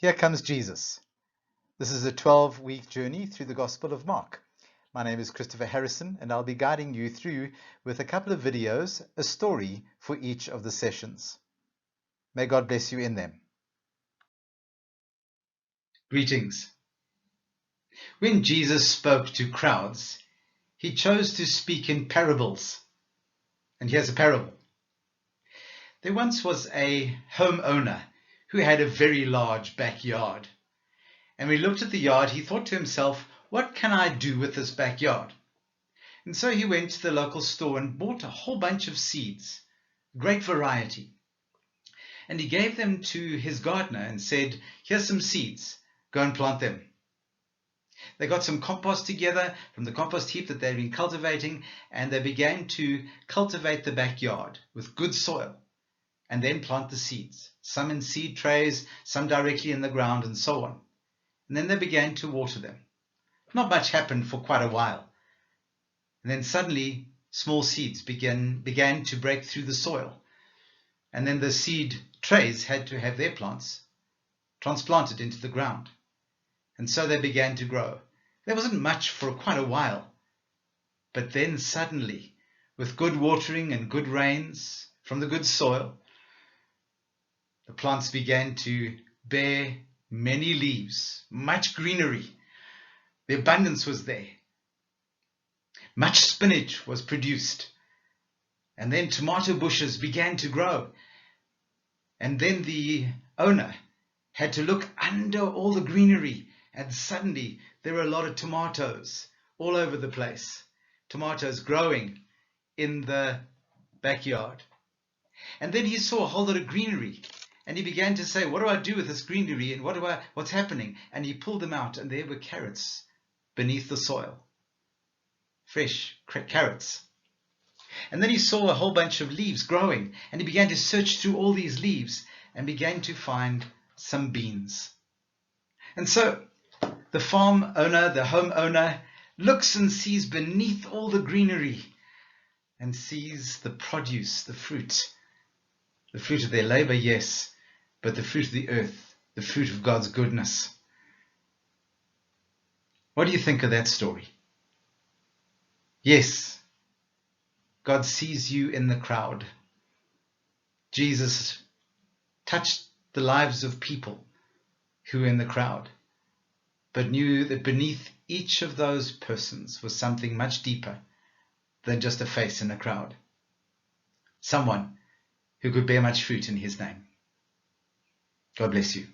Here comes Jesus. This is a 12-week journey through the Gospel of Mark. My name is Christopher Harrison, and I'll be guiding you through with a couple of videos, a story for each of the sessions. May God bless you in them. Greetings. When Jesus spoke to crowds, he chose to speak in parables. And here's a parable. There once was a homeowner who had a very large backyard. And when he looked at the yard, he thought to himself, what can I do with this backyard? And so he went to the local store and bought a whole bunch of seeds, great variety. And he gave them to his gardener and said, here's some seeds, go and plant them. They got some compost together from the compost heap that they'd been cultivating, and they began to cultivate the backyard with good soil and then plant the seeds, some in seed trays, some directly in the ground, and so on. And then they began to water them. Not much happened for quite a while. And then suddenly small seeds began to break through the soil. And then the seed trays had to have their plants transplanted into the ground. And so they began to grow. There wasn't much for quite a while. But then suddenly, with good watering and good rains from the good soil, the plants began to bear many leaves, much greenery. The abundance was there. Much spinach was produced. And then tomato bushes began to grow. And then the owner had to look under all the greenery, and suddenly there were a lot of tomatoes all over the place. Tomatoes growing in the backyard. And then he saw a whole lot of greenery, and he began to say, what do I do with this greenery, and what's happening? And he pulled them out, and there were carrots beneath the soil. Fresh carrots. And then he saw a whole bunch of leaves growing, and he began to search through all these leaves and began to find some beans. And so the farm owner, the homeowner, looks and sees beneath all the greenery and sees the produce, the fruit of their labor, yes, but the fruit of the earth, the fruit of God's goodness. What do you think of that story? Yes, God sees you in the crowd. Jesus touched the lives of people who were in the crowd, but knew that beneath each of those persons was something much deeper than just a face in a crowd. Someone who could bear much fruit in his name. God bless you.